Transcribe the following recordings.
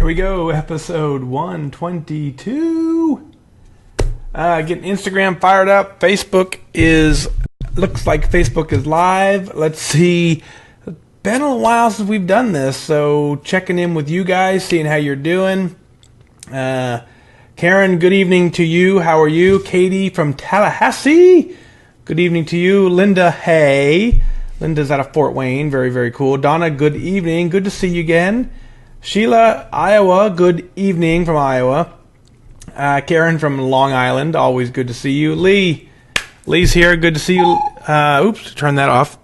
Here we go, episode 122. Getting Instagram fired up. Looks like Facebook is live. Let's see. It's been a while since we've done this, so checking in with you guys, seeing how you're doing. Karen, good evening to you. How are you? Katie from Tallahassee, good evening to you. Linda, hey. Linda's out of Fort Wayne. Very, very cool. Donna, good evening. Good to see you again. Sheila, Iowa, good evening from Iowa. Karen from Long Island, always good to see you. Lee's here, good to see you. Oops, turn that off.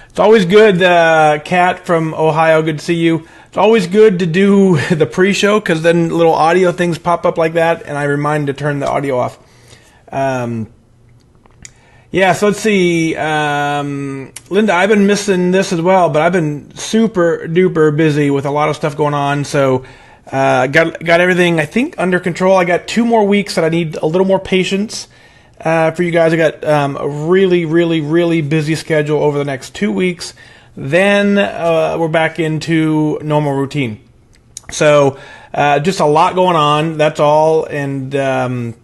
It's always good. Kat from Ohio, good to see you. It's always good to do the pre-show because then little audio things pop up like that, and I remind to turn the audio off. Yeah, so let's see. Linda, I've been missing this as well, but I've been super duper busy with a lot of stuff going on. So got everything, I think, under control. I got 2 more weeks that I need a little more patience for you guys. I got a really, really, really busy schedule over the next 2 weeks. Then we're back into normal routine. So just a lot going on, that's all, and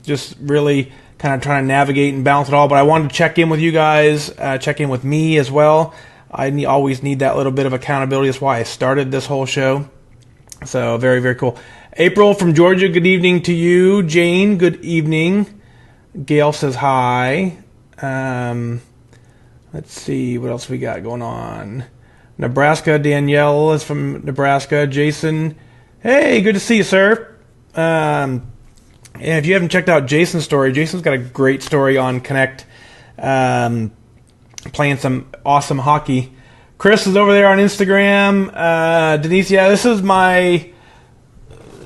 just really kind of trying to navigate and balance it all. But I wanted to check in with you guys, check in with me as well. I always need that little bit of accountability. That's why I started this whole show. So very, very cool. April from Georgia, good evening to you. Jane, good evening. Gail says hi. Let's see what else we got going on. Nebraska, Danielle is from Nebraska. Jason, hey, good to see you, sir. And if you haven't checked out Jason's story, Jason's got a great story on Connect, playing some awesome hockey. Chris is over there on Instagram. Denise, yeah, this is my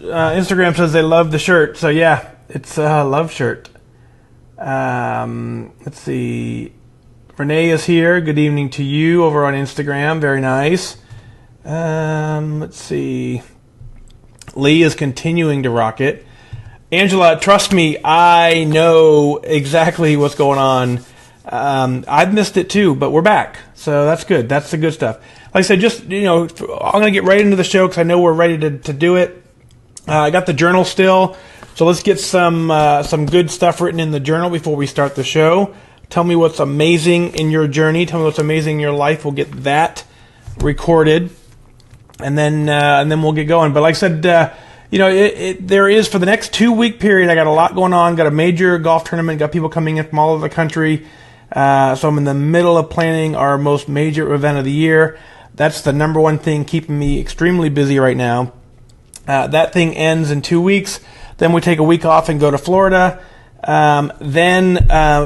Instagram says they love the shirt. So yeah, it's a love shirt. Let's see. Renee is here. Good evening to you over on Instagram. Very nice. Let's see. Lee is continuing to rock it. Angela, trust me, I know exactly what's going on. I've missed it too, but we're back. So that's good. That's the good stuff. Like I said, just, I'm going to get right into the show because I know we're ready to do it. I got the journal still. So let's get some good stuff written in the journal before we start the show. Tell me what's amazing in your journey. Tell me what's amazing in your life. We'll get that recorded, and then we'll get going. But like I said, there is, for the next 2-week period, I got a lot going on. Got a major golf tournament. Got people coming in from all over the country. So I'm in the middle of planning our most major event of the year. That's the number one thing keeping me extremely busy right now. That thing ends in 2 weeks. Then we take a week off and go to Florida. Then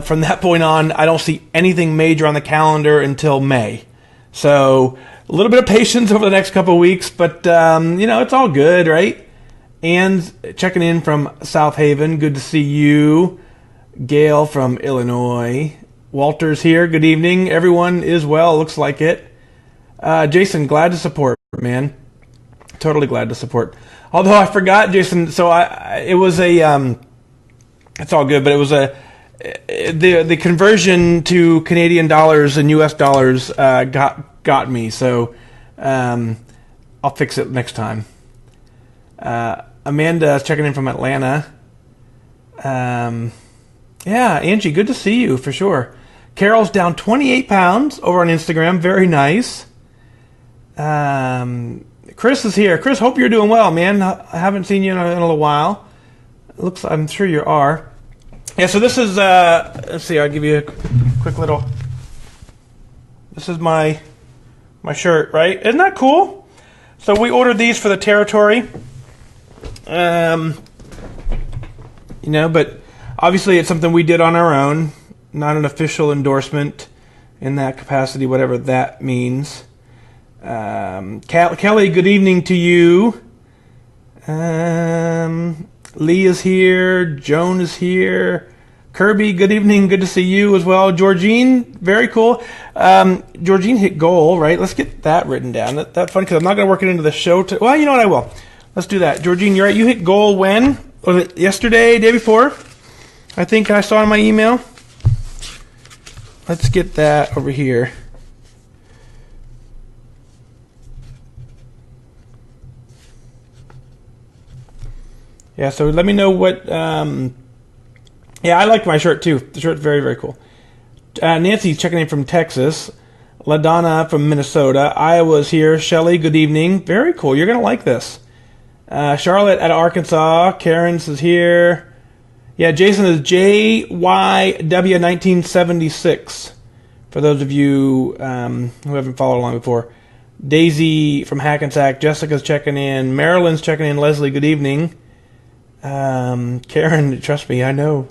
from that point on, I don't see anything major on the calendar until May. So a little bit of patience over the next couple of weeks, but it's all good, right? Ann's checking in from South Haven. Good to see you. Gail from Illinois. Walter's here. Good evening. Everyone is well. Looks like it. Jason, glad to support, man. Totally glad to support. Although I forgot, Jason. So it was a. It's all good, but it was the conversion to Canadian dollars and U.S. dollars got me. So I'll fix it next time. Amanda is checking in from Atlanta. Yeah, Angie, good to see you for sure. Carol's down 28 pounds over on Instagram. Very nice. Chris is here. Chris, hope you're doing well, man. I haven't seen you in a little while. I'm sure you are. Yeah, so this is, let's see, I'll give you a quick little, this is my shirt, right? Isn't that cool? So we ordered these for the territory. But obviously it's something we did on our own, not an official endorsement in that capacity, whatever that means. Kelly, good evening to you. Lee is here. Joan is here. Kirby, good evening. Good to see you as well. Georgine, very cool. Georgine hit goal, right? Let's get that written down. That's fun because I'm not going to work it into the show. Well, you know what? I will. Let's do that. Georgine, you're right. You hit goal when? Was it yesterday, day before? I think I saw in my email. Let's get that over here. Yeah, so let me know what... yeah, I like my shirt too. The shirt's very, very cool. Nancy's checking in from Texas. LaDonna from Minnesota. Iowa's here. Shelly, good evening. Very cool. You're going to like this. Charlotte out of Arkansas. Karen's is here. Yeah, Jason is JYW1976. For those of you who haven't followed along before. Daisy from Hackensack. Jessica's checking in. Marilyn's checking in. Leslie, good evening. Karen, trust me, I know.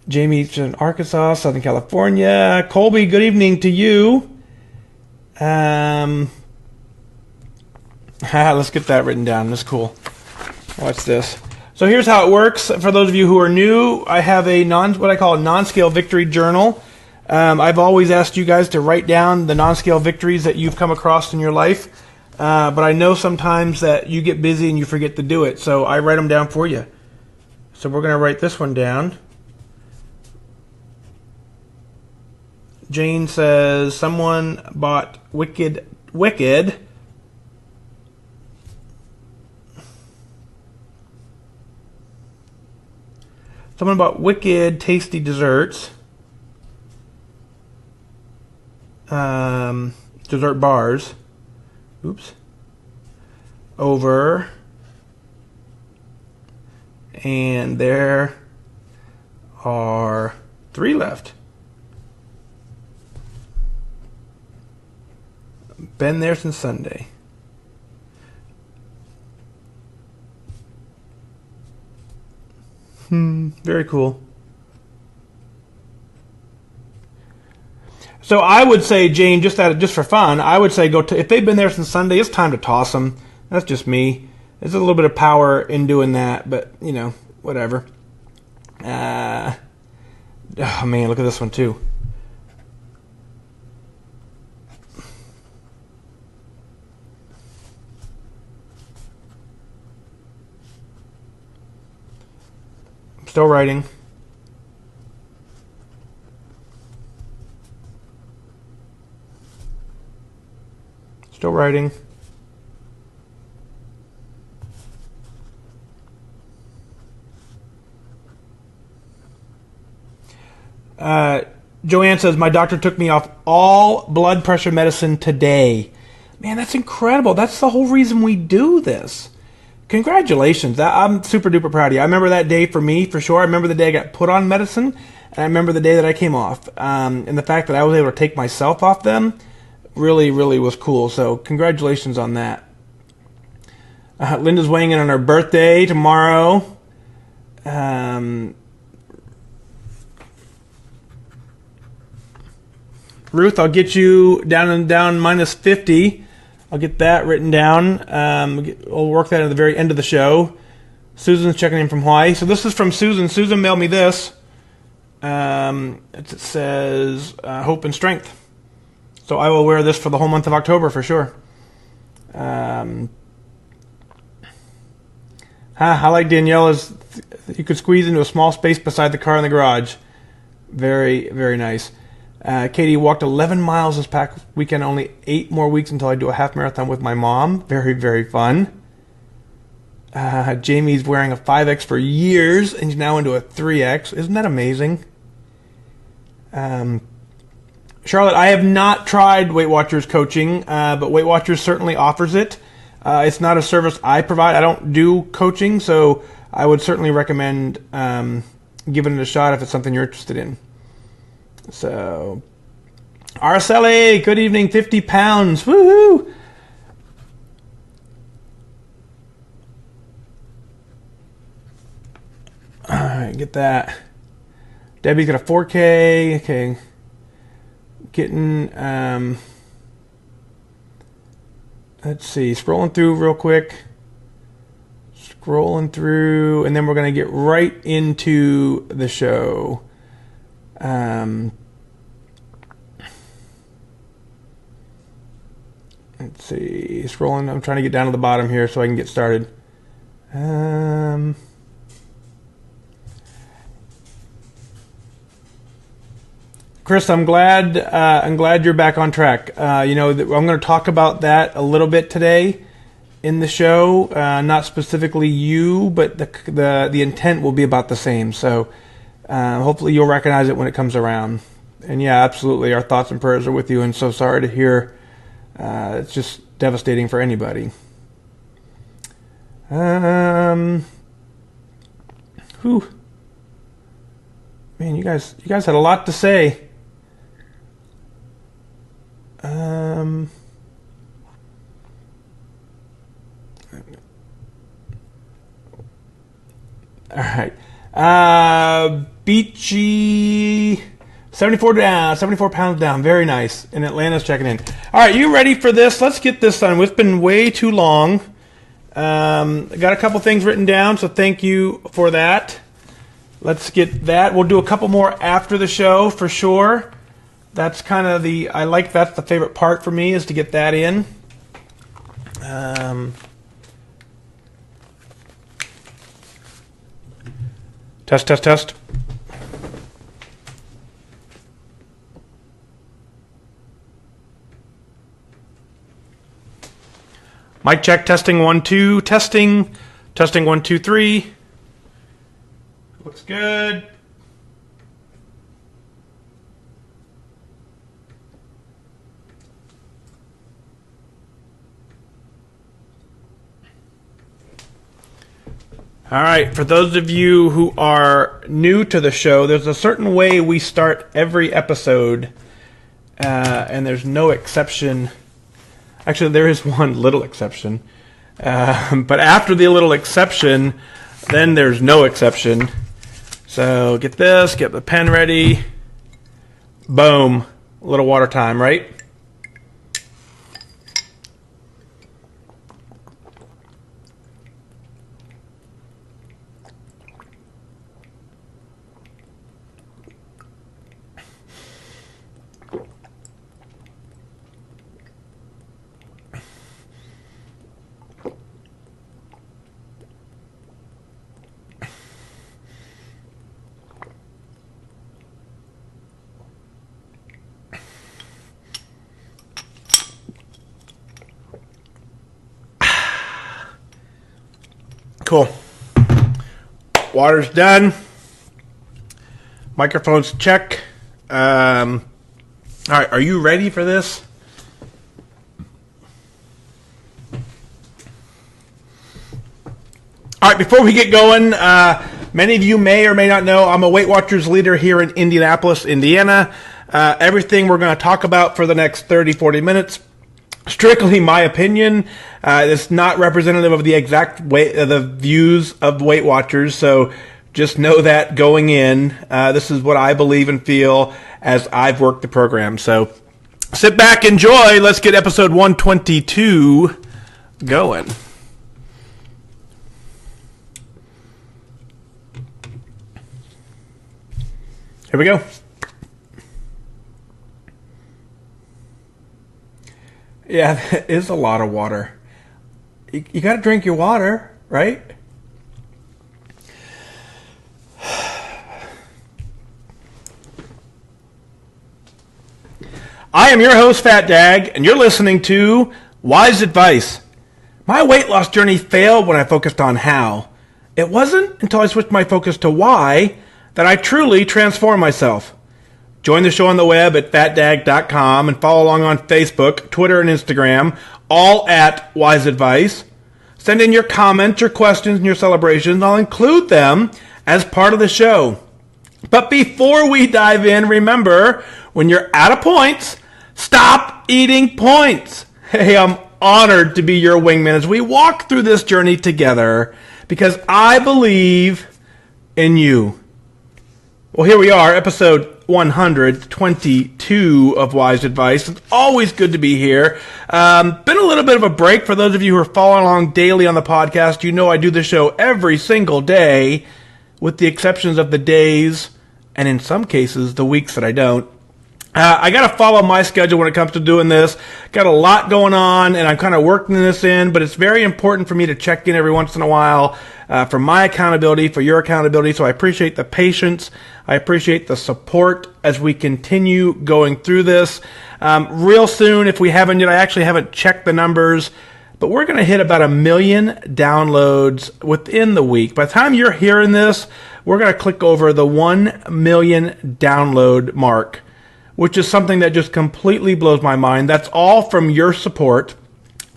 Jamie's in Arkansas, Southern California. Colby, good evening to you. Let's get that written down. That's cool. Watch this. So here's how it works. For those of you who are new, I have what I call a non-scale victory journal. I've always asked you guys to write down the non-scale victories that you've come across in your life. But I know sometimes that you get busy and you forget to do it. So I write them down for you. So we're going to write this one down. Jane says, someone bought Wicked. Someone bought Wicked tasty desserts. Dessert bars. Oops. Over. And there are 3 left. Been there since Sunday. Very cool. So I would say, Jane, just for fun, I would say if they've been there since Sunday, it's time to toss them. That's just me. There's a little bit of power in doing that, but whatever. Oh man, look at this one too. Still writing. Still writing. Joanne says, my doctor took me off all blood pressure medicine today. Man, that's incredible. That's the whole reason we do this. Congratulations. I'm super duper proud of you. I remember that day for me, for sure. I remember the day I got put on medicine, and I remember the day that I came off. And the fact that I was able to take myself off them really, really was cool. So congratulations on that. Linda's weighing in on her birthday tomorrow. Ruth, I'll get you down minus 50. I'll get that written down. We'll work that at the very end of the show. Susan's checking in from Hawaii. So this is from Susan. Susan mailed me this. It says hope and strength. So I will wear this for the whole month of October for sure. I like Daniela's. You could squeeze into a small space beside the car in the garage. Very, very nice. Katie walked 11 miles this past weekend. Only 8 more weeks until I do a half marathon with my mom. Very, very fun. Jamie's wearing a 5X for years and he's now into a 3X. Isn't that amazing? Charlotte, I have not tried WeightWatchers coaching, but WeightWatchers certainly offers it. It's not a service I provide. I don't do coaching, so I would certainly recommend giving it a shot if it's something you're interested in. So, Araceli, good evening, 50 pounds. Woohoo! All right, get that. Debbie's got a 4K. Okay. Getting, let's see, scrolling through real quick. Scrolling through, and then we're going to get right into the show. Let's see, scrolling. I'm trying to get down to the bottom here so I can get started. Chris, I'm glad you're back on track. I'm going to talk about that a little bit today in the show, not specifically you, but the intent will be about the same. So hopefully you'll recognize it when it comes around. And yeah, absolutely, our thoughts and prayers are with you, and so sorry to hear. It's just devastating for anybody. Man, you guys had a lot to say. All right. Beachy, 74 pounds down. Very nice. And Atlanta's checking in. All right, you ready for this? Let's get this done. It's been way too long. I got a couple things written down, so thank you for that. Let's get that. We'll do a couple more after the show for sure. That's kind of that's the favorite part for me, is to get that in. Test. Mic check, testing 1 2, testing 1 2 3. Looks good. All right, for those of you who are new to the show, there's a certain way we start every episode, and there's no exception. Actually, there is one little exception. But after the little exception, then there's no exception. So get the pen ready. Boom. A little water time, right? Cool. Water's done. Microphone's check. All right, are you ready for this? All right, before we get going, many of you may or may not know I'm a WeightWatchers leader here in Indianapolis, Indiana. Everything we're going to talk about for the next 30, 40 minutes, strictly my opinion. It's not representative of the exact the views of WeightWatchers, so just know that going in. This is what I believe and feel as I've worked the program. So sit back, enjoy. Let's get episode 122 going. Here we go. Yeah, that is a lot of water. You got to drink your water, right? I am your host, FatDag, and you're listening to WhysAdvice. My weight loss journey failed when I focused on how. It wasn't until I switched my focus to why that I truly transformed myself. Join the show on the web at FatDag.com and follow along on Facebook, Twitter, and Instagram, all at WhysAdvice. Send in your comments, your questions, and your celebrations. I'll include them as part of the show. But before we dive in, remember, when you're out of points, stop eating points. Hey, I'm honored to be your wingman as we walk through this journey together because I believe in you. Well, here we are, episode 122 of WhysAdvice. It's always good to be here. Been a little bit of a break for those of you who are following along daily on the podcast. You know I do the show every single day, with the exceptions of the days, and in some cases, the weeks that I don't. I got to follow my schedule when it comes to doing this. Got a lot going on, and I'm kind of working this in, but it's very important for me to check in every once in a while for my accountability, for your accountability. So I appreciate the patience. I appreciate the support as we continue going through this. Real soon, if we haven't yet, I actually haven't checked the numbers. but we're going to hit about 1 million downloads within the week. By the time you're hearing this, we're going to click over the 1 million download mark, which is something that just completely blows my mind. That's all from your support.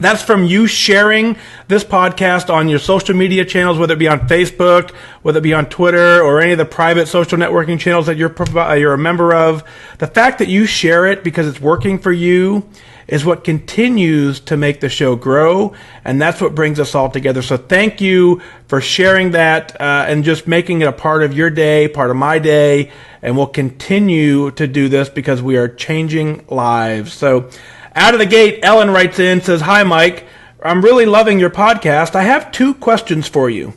That's from you sharing this podcast on your social media channels, whether it be on Facebook, whether it be on Twitter, or any of the private social networking channels that you're a member of. The fact that you share it because it's working for you is what continues to make the show grow, and that's what brings us all together. So thank you for sharing that and just making it a part of your day, part of my day, and we'll continue to do this because we are changing lives. So out of the gate, Ellen writes in, says, "Hi, Mike. I'm really loving your podcast. I have 2 questions for you.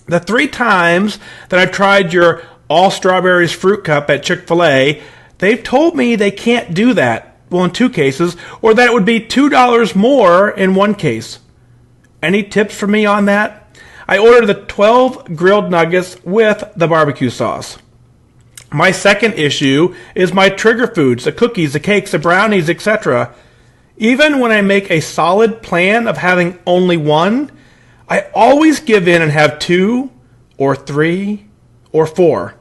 The 3 times that I've tried your all strawberries fruit cup at ChicFilA, they've told me they can't do that, well, in 2 cases, or that it would be $2 more in 1 case. Any tips for me on that? I ordered the 12 grilled nuggets with the barbecue sauce. My second issue is my trigger foods, the cookies, the cakes, the brownies, etc. Even when I make a solid plan of having only 1, I always give in and have 2 or 3 or 4.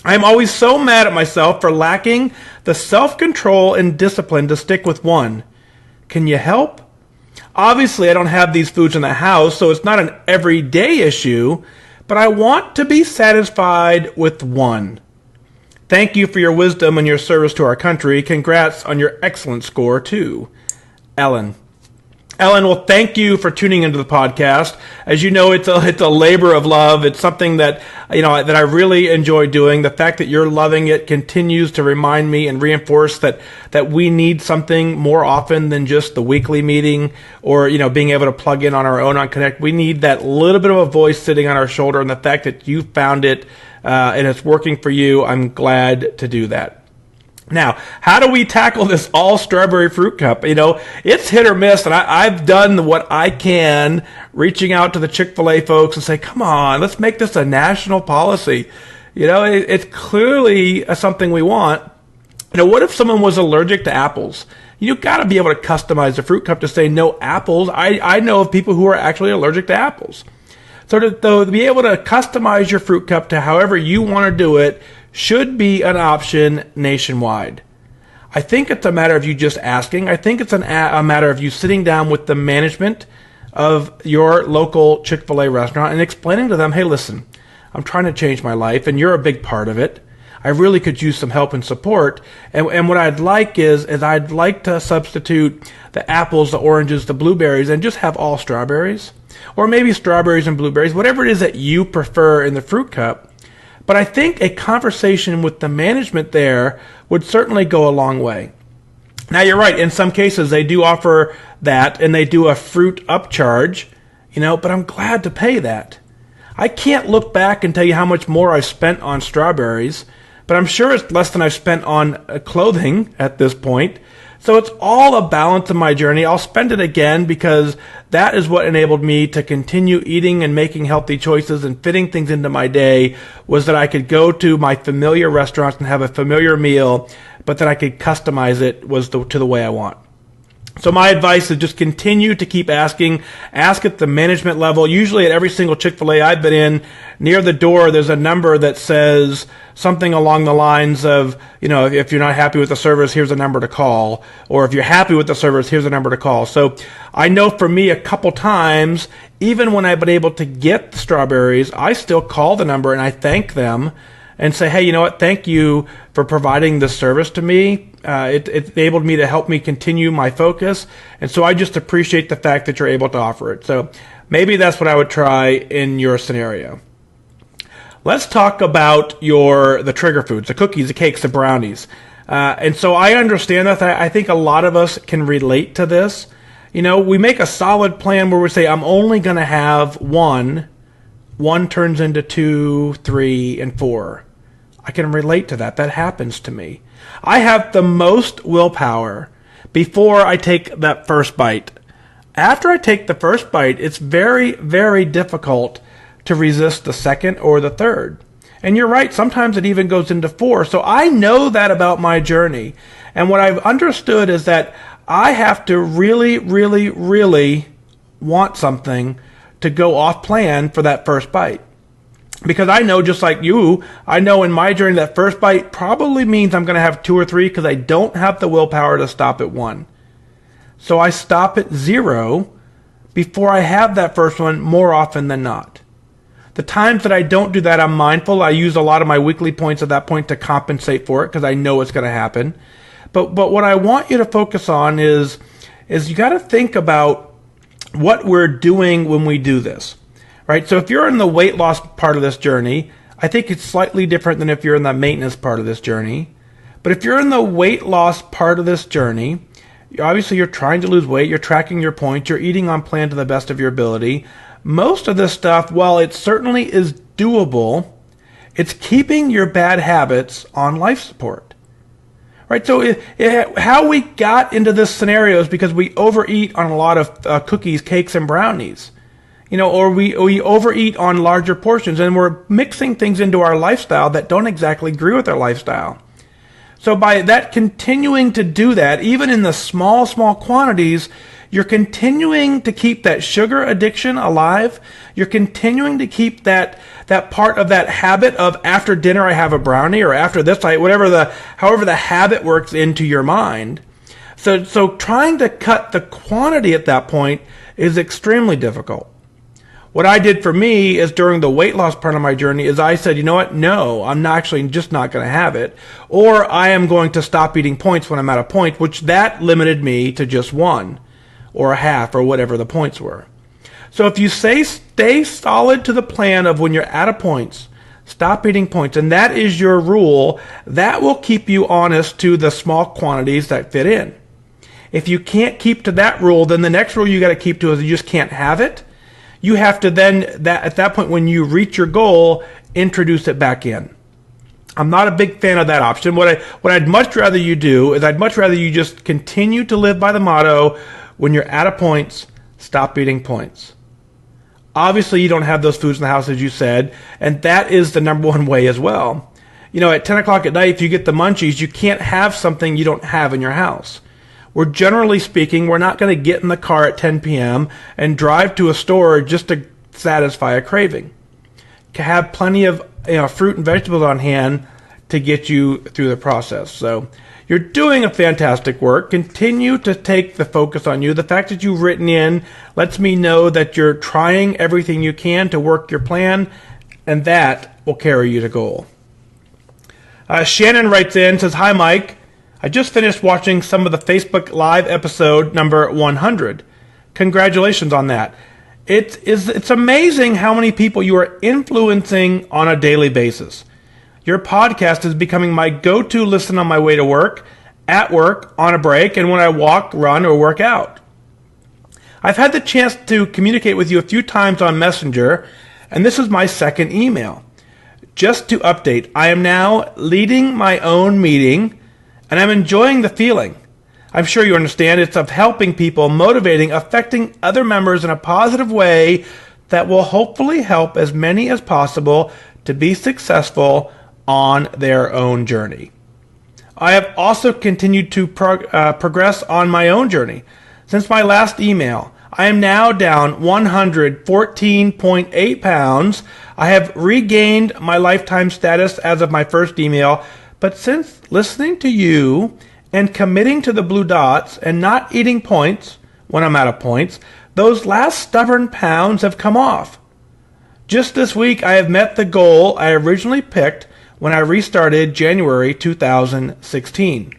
I'm always so mad at myself for lacking the self-control and discipline to stick with 1. Can you help? Obviously, I don't have these foods in the house, so it's not an everyday issue, but I want to be satisfied with 1. Thank you for your wisdom and your service to our country. Congrats on your excellent score, too. Ellen. Ellen, well, thank you for tuning into the podcast. As you know, it's a labor of love. It's something that, that I really enjoy doing. The fact that you're loving it continues to remind me and reinforce that we need something more often than just the weekly meeting or, being able to plug in on our own on Connect. We need that little bit of a voice sitting on our shoulder, and the fact that you found it and it's working for you, I'm glad to do that. Now, how do we tackle this all strawberry fruit cup? It's hit or miss, and I've done what I can, reaching out to the ChicFilA folks and say, come on, let's make this a national policy. It's clearly something we want. What if someone was allergic to apples? You've got to be able to customize the fruit cup to say no apples. I know of people who are actually allergic to apples. So to be able to customize your fruit cup to however you want to do it should be an option nationwide. I think it's a matter of you just asking. I think it's a matter of you sitting down with the management of your local ChicFilA restaurant and explaining to them, hey, listen, I'm trying to change my life, and you're a big part of it. I really could use some help and support. And what I'd like is I'd like to substitute the apples, the oranges, the blueberries, and just have all strawberries. Or maybe strawberries and blueberries, whatever it is that you prefer in the fruit cup. But I think a conversation with the management there would certainly go a long way. Now, you're right. In some cases, they do offer that, and they do a fruit upcharge, but I'm glad to pay that. I can't look back and tell you how much more I've spent on strawberries, but I'm sure it's less than I've spent on clothing at this point. So it's all a balance in my journey. I'll spend it again because that is what enabled me to continue eating and making healthy choices and fitting things into my day, was that I could go to my familiar restaurants and have a familiar meal, but that I could customize it to the way I want. So my advice is just continue to keep asking. Ask at the management level. Usually at every single ChicFilA I've been in, near the door, there's a number that says something along the lines of, if you're not happy with the service, here's a number to call. Or if you're happy with the service, here's a number to call. So I know for me a couple times, even when I've been able to get the strawberries, I still call the number and I thank them and say, hey, you know what? Thank you for providing this service to me. It enabled me to help me continue my focus. And so I just appreciate the fact that you're able to offer it. So maybe that's what I would try in your scenario. Let's talk about the trigger foods, the cookies, the cakes, the brownies. And so I understand that. I think a lot of us can relate to this. We make a solid plan where we say, I'm only going to have 1. 1 turns into 2, 3, and 4. I can relate to that. That happens to me. I have the most willpower before I take that first bite. After I take the first bite, it's very, very difficult to resist the second or the third. And you're right, sometimes it even goes into 4. So I know that about my journey. And what I've understood is that I have to really, really, really want something to go off plan for that first bite. Because I know, just like you, I know in my journey that first bite probably means I'm going to have 2 or 3 because I don't have the willpower to stop at 1. So I stop at 0 before I have that first one more often than not. The times that I don't do that, I'm mindful. I use a lot of my weekly points at that point to compensate for it because I know it's going to happen. But what I want you to focus on is you got to think about what we're doing when we do this. Right? So if you're in the weight loss part of this journey, I think it's slightly different than if you're in the maintenance part of this journey. But if you're in the weight loss part of this journey, obviously you're trying to lose weight, you're tracking your points, you're eating on plan to the best of your ability. Most of this stuff, while it certainly is doable, it's keeping your bad habits on life support. Right? So how we got into this scenario is because we overeat on a lot of cookies, cakes, and brownies. Or we overeat on larger portions, and we're mixing things into our lifestyle that don't exactly agree with our lifestyle. So by that continuing to do that, even in the small quantities, you're continuing to keep that sugar addiction alive. You're continuing to keep that part of that habit of after dinner I have a brownie, or after this however the habit works into your mind. So trying to cut the quantity at that point is extremely difficult. What I did for me is during the weight loss part of my journey is I said, you know what? No, I'm just not going to have it. Or I am going to stop eating points when I'm at a point, which that limited me to just 1 or a half or whatever the points were. So if you stay solid to the plan of when you're at a points, stop eating points, and that is your rule, that will keep you honest to the small quantities that fit in. If you can't keep to that rule, then the next rule you got to keep to is you just can't have it. You have to then, at that point when you reach your goal, introduce it back in. I'm not a big fan of that option. What I'd much rather you do is I'd much rather you just continue to live by the motto, when you're at a points, stop eating points. Obviously, you don't have those foods in the house, as you said, and that is the number one way as well. At 10 o'clock at night, if you get the munchies, you can't have something you don't have in your house. Generally speaking, we're not going to get in the car at 10 p.m. and drive to a store just to satisfy a craving. Have plenty of fruit and vegetables on hand to get you through the process. So you're doing a fantastic work. Continue to take the focus on you. The fact that you've written in lets me know that you're trying everything you can to work your plan, and that will carry you to goal. Shannon writes in, says, "Hi, Mike. I just finished watching some of the Facebook Live episode number 100. Congratulations on that. It's amazing how many people you are influencing on a daily basis. Your podcast is becoming my go-to listen on my way to work, at work, on a break, and when I walk, run, or work out. I've had the chance to communicate with you a few times on Messenger, and this is my second email. Just to update, I am now leading my own meeting, and I'm enjoying the feeling. I'm sure you understand it's of helping people, motivating, affecting other members in a positive way that will hopefully help as many as possible to be successful on their own journey. I have also continued to progress on my own journey. Since my last email, I am now down 114.8 pounds. I have regained my lifetime status as of my first email, but since listening to you and committing to the blue dots and not eating points when I'm out of points, those last stubborn pounds have come off. Just this week, I have met the goal I originally picked when I restarted January 2016.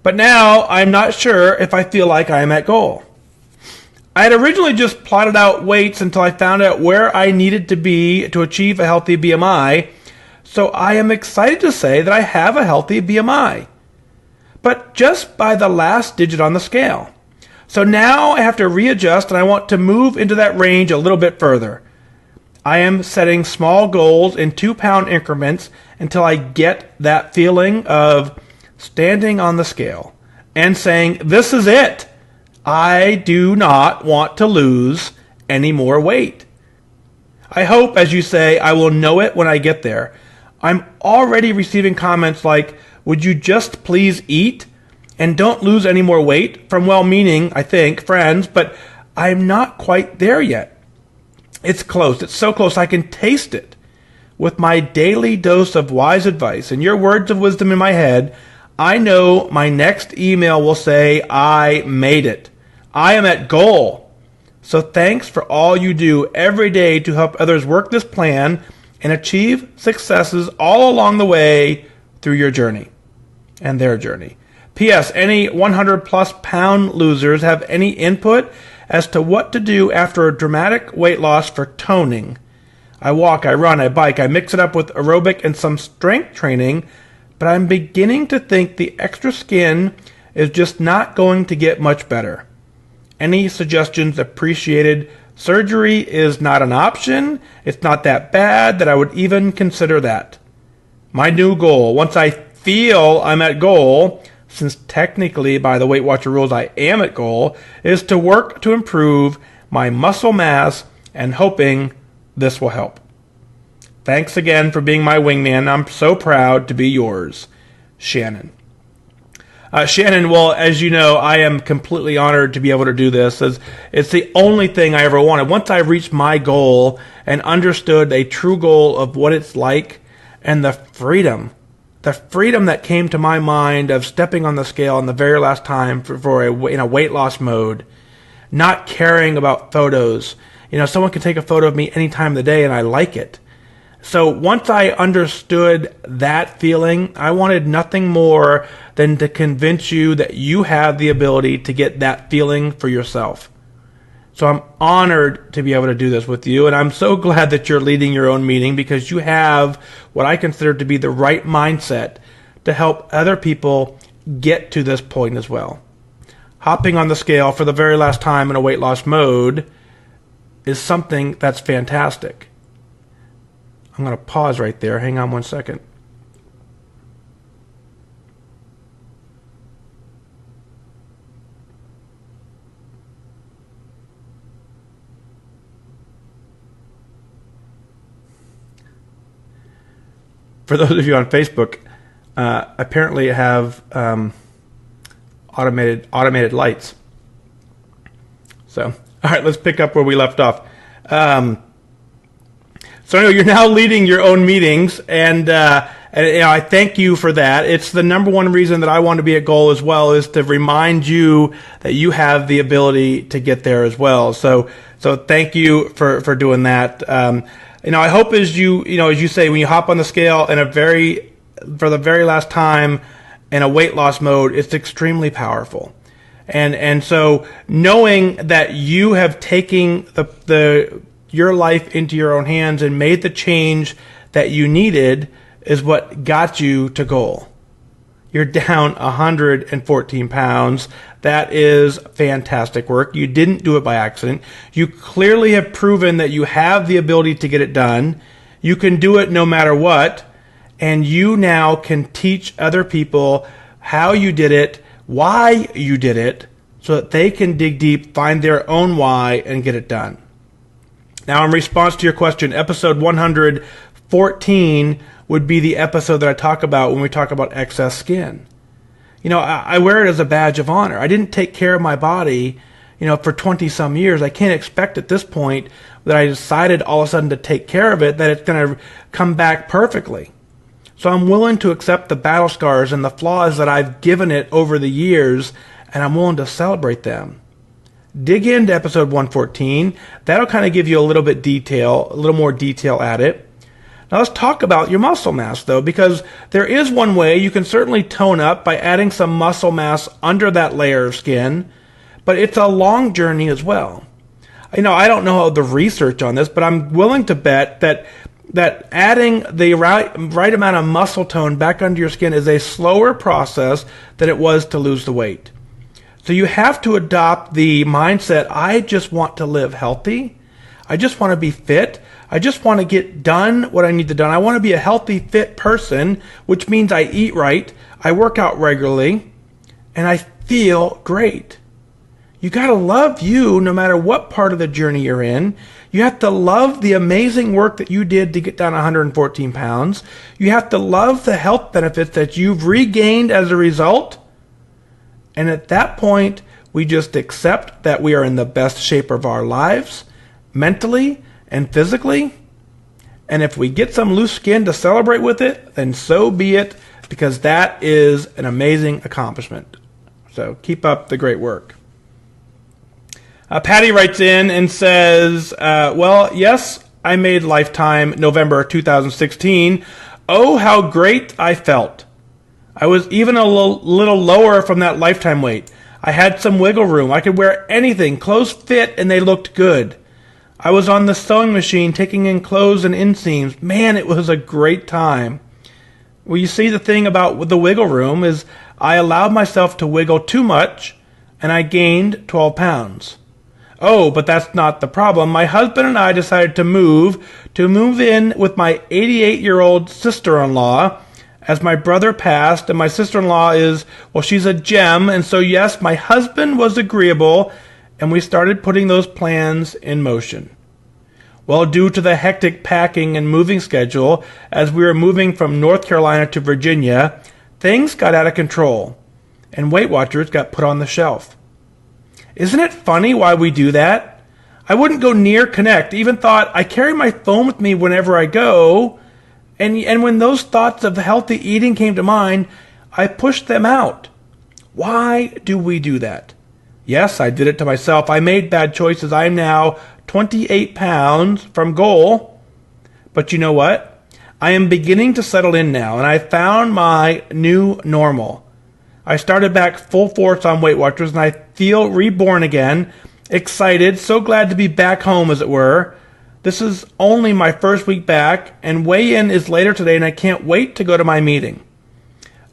But now I'm not sure if I feel like I am at goal. I had originally just plotted out weights until I found out where I needed to be to achieve a healthy BMI. So I am excited to say that I have a healthy BMI, but just by the last digit on the scale. So now I have to readjust, and I want to move into that range a little bit further. I am setting small goals in 2-pound increments until I get that feeling of standing on the scale and saying, this is it. I do not want to lose any more weight. I hope, as you say, I will know it when I get there. I'm already receiving comments like, would you just please eat and don't lose any more weight, from well-meaning, I think, friends, but I'm not quite there yet. It's close. It's so close I can taste it. With my daily dose of wise advice and your words of wisdom in my head, I know my next email will say, I made it. I am at goal. So thanks for all you do every day to help others work this plan and achieve successes all along the way through your journey and their journey. P.S. Any 100-plus pound losers have any input as to what to do after a dramatic weight loss for toning? I walk, I run, I bike, I mix it up with aerobic and some strength training, but I'm beginning to think the extra skin is just not going to get much better. Any suggestions appreciated? Surgery is not an option. It's not that bad that I would even consider that. My new goal, once I feel I'm at goal, since technically by the Weight Watcher rules I am at goal, is to work to improve my muscle mass and hoping this will help. Thanks again for being my wingman. I'm so proud to be yours, Shannon. Shannon, well, as you know, I am completely honored to be able to do this. It's the only thing I ever wanted. Once I reached my goal and understood a true goal of what it's like and the freedom that came to my mind of stepping on the scale in the very last time in a weight loss mode, not caring about photos. Someone can take a photo of me any time of the day and I like it. So once I understood that feeling, I wanted nothing more than to convince you that you have the ability to get that feeling for yourself. So I'm honored to be able to do this with you, and I'm so glad that you're leading your own meeting because you have what I consider to be the right mindset to help other people get to this point as well. Hopping on the scale for the very last time in a weight loss mode is something that's fantastic. I'm going to pause right there. Hang on one second. For those of you on Facebook, apparently have automated lights. So, all right, let's pick up where we left off. So anyway, you're now leading your own meetings, and I thank you for that. It's the number one reason that I want to be at goal as well, is to remind you that you have the ability to get there as well. So thank you for doing that. I hope as you say, when you hop on the scale for the very last time in a weight loss mode, it's extremely powerful. And so knowing that you have taken your life into your own hands and made the change that you needed is what got you to goal. You're down 114 pounds. That is fantastic work. You didn't do it by accident. You clearly have proven that you have the ability to get it done. You can do it no matter what. And you now can teach other people how you did it, why you did it, so that they can dig deep, find their own why, and get it done. Now, in response to your question, episode 114 would be the episode that I talk about when we talk about excess skin. I wear it as a badge of honor. I didn't take care of my body, for 20-some years. I can't expect at this point that I decided all of a sudden to take care of it, that it's going to come back perfectly. So I'm willing to accept the battle scars and the flaws that I've given it over the years, and I'm willing to celebrate them. Dig into episode 114. That'll kind of give you a little more detail at it. Now let's talk about your muscle mass, though, because there is one way you can certainly tone up by adding some muscle mass under that layer of skin, but it's a long journey as well. I don't know the research on this, but I'm willing to bet that adding the right amount of muscle tone back under your skin is a slower process than it was to lose the weight. So you have to adopt the mindset, I just want to live healthy. I just want to be fit. I just want to get done what I need to do. I want to be a healthy, fit person, which means I eat right, I work out regularly, and I feel great. You got to love you no matter what part of the journey you're in. You have to love the amazing work that you did to get down 114 pounds. You have to love the health benefits that you've regained as a result. And at that point, We just accept that we are in the best shape of our lives, mentally and physically. And if we get some loose skin to celebrate with it, then so be it, because that is an amazing accomplishment. So keep up the great work. Patty writes in and says, well, yes, I made Lifetime November 2016. Oh, how great I felt. I was even a little lower from that Lifetime weight. I had some wiggle room. I could wear anything. Clothes fit and they looked good. I was on the sewing machine taking in clothes and inseams. Man, it was a great time. Well, you see, the thing about the wiggle room is I allowed myself to wiggle too much and I gained 12 pounds. Oh, but that's not the problem. My husband and I decided to move in with my 88-year-old sister-in-law as my brother passed, and my sister-in-law is, well, she's a gem, and so yes, my husband was agreeable, and we started putting those plans in motion. Well, due to the hectic packing and moving schedule, as we were moving from North Carolina to Virginia, things got out of control, and Weight Watchers got put on the shelf. Isn't it funny why we do that? I wouldn't go near Connect, even thought I carry my phone with me whenever I go, and when those thoughts of healthy eating came to mind, I pushed them out. Why do we do that? Yes, I did it to myself. I made bad choices. I am now 28 pounds from goal. But you know what? I am beginning to settle in now, and I found my new normal. I started back full force on Weight Watchers, and I feel reborn again, excited, so glad to be back home, as it were. This is only my first week back, and weigh-in is later today, and I can't wait to go to my meeting.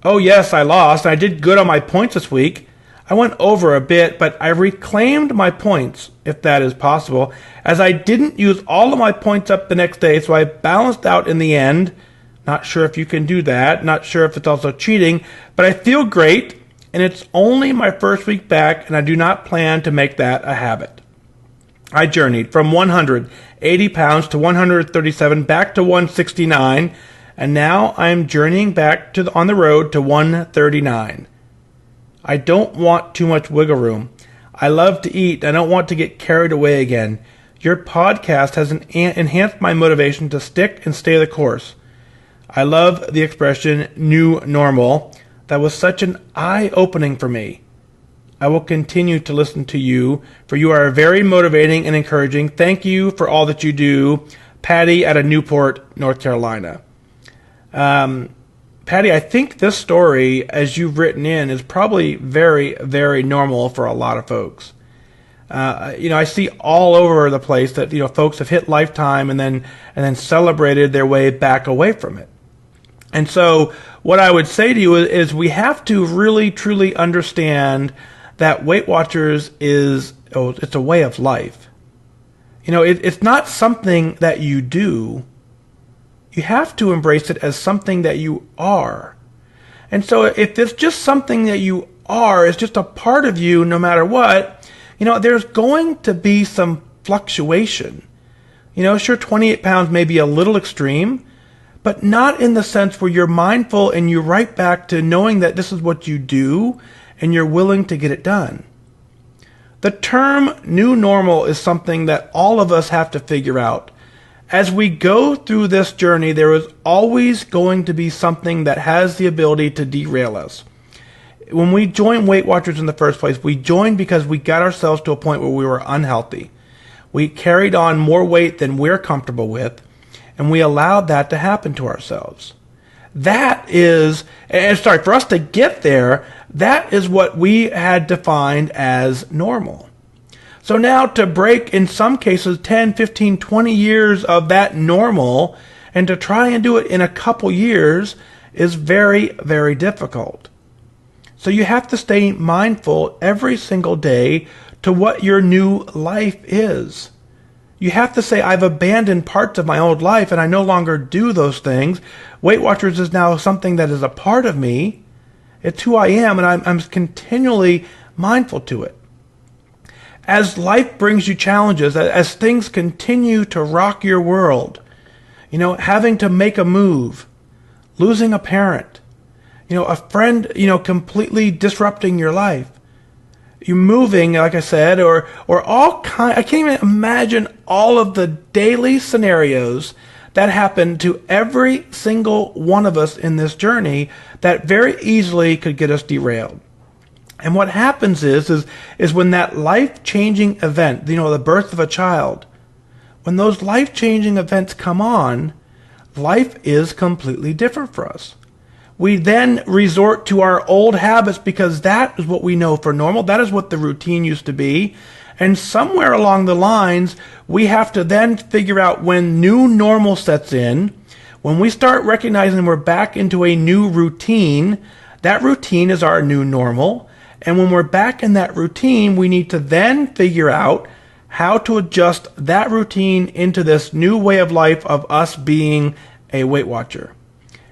Oh yes, I lost, and I did good on my points this week. I went over a bit, but I reclaimed my points, if that is possible, as I didn't use all of my points up the next day, so I balanced out in the end. Not sure if you can do that, not sure if it's also cheating, but I feel great, and it's only my first week back, and I do not plan to make that a habit. I journeyed from 180 pounds to 137, back to 169, and now I am journeying back on the road to 139. I don't want too much wiggle room. I love to eat. I don't want to get carried away again. Your podcast has enhanced my motivation to stick and stay the course. I love the expression new normal. That was such an eye-opening for me. I will continue to listen to you, for you are very motivating and encouraging. Thank you for all that you do. Patty out of Newport, North Carolina. Patty, I think this story, as you've written in, is probably very, very normal for a lot of folks. I see all over the place that folks have hit Lifetime and then celebrated their way back away from it. And so what I would say to you is we have to really, truly understand that Weight Watchers it's a way of life. It's not something that you do. You have to embrace it as something that you are. And so if it's just something that you are, it's just a part of you no matter what, there's going to be some fluctuation. Sure, 28 pounds may be a little extreme, but not in the sense where you're mindful and you're right back to knowing that this is what you do and you're willing to get it done. The term new normal is something that all of us have to figure out. As we go through this journey, there is always going to be something that has the ability to derail us. When we joined Weight Watchers in the first place, we joined because we got ourselves to a point where we were unhealthy. We carried on more weight than we're comfortable with, and we allowed that to happen to ourselves. For us to get there, that is what we had defined as normal. So now to break, in some cases, 10, 15, 20 years of that normal, and to try and do it in a couple years is very, very difficult. So you have to stay mindful every single day to what your new life is. You have to say, I've abandoned parts of my old life and I no longer do those things. Weight Watchers is now something that is a part of me. It's who I am, and I'm continually mindful to it. As life brings you challenges, as things continue to rock your world, having to make a move, losing a parent, a friend, completely disrupting your life, you moving, like I said, or all kind. I can't even imagine all of the daily scenarios that happen to every single one of us in this journey that very easily could get us derailed. And what happens is when that life-changing event, the birth of a child, when those life-changing events come on, life is completely different for us. We then resort to our old habits because that is what we know for normal. That is what the routine used to be. And somewhere along the lines, we have to then figure out when new normal sets in. When we start recognizing we're back into a new routine, that routine is our new normal. And when we're back in that routine, we need to then figure out how to adjust that routine into this new way of life of us being a Weight Watcher.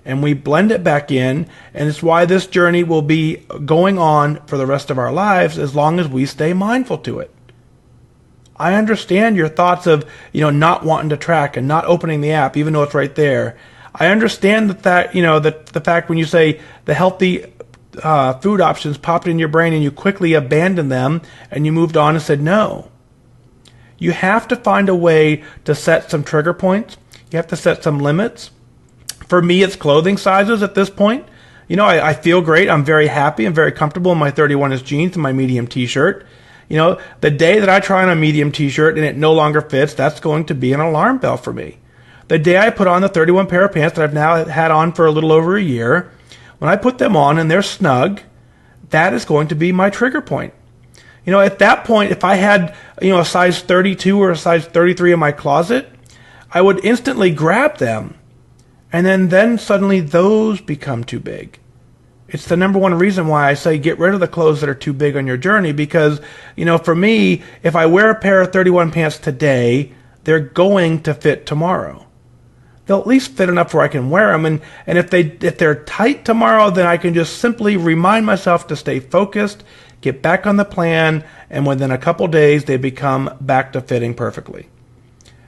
And we blend it back in, and it's why this journey will be going on for the rest of our lives as long as we stay mindful to it. I understand your thoughts of, not wanting to track and not opening the app, even though it's right there. I understand that the fact when you say the healthy food options popped in your brain and you quickly abandoned them and you moved on and said no. You have to find a way to set some trigger points. You have to set some limits. For me, it's clothing sizes at this point. I feel great. I'm very happy. I'm very comfortable in my 31-inch jeans and my medium t-shirt. The day that I try on a medium t-shirt and it no longer fits, that's going to be an alarm bell for me. The day I put on the 31 pair of pants that I've now had on for a little over a year, when I put them on and they're snug, that is going to be my trigger point. At that point, if I had, a size 32 or a size 33 in my closet, I would instantly grab them. And then suddenly those become too big. It's the number one reason why I say get rid of the clothes that are too big on your journey because, for me, if I wear a pair of 31 pants today, they're going to fit tomorrow. They'll at least fit enough where I can wear them. And if they're tight tomorrow, then I can just simply remind myself to stay focused, get back on the plan, and within a couple days, they become back to fitting perfectly.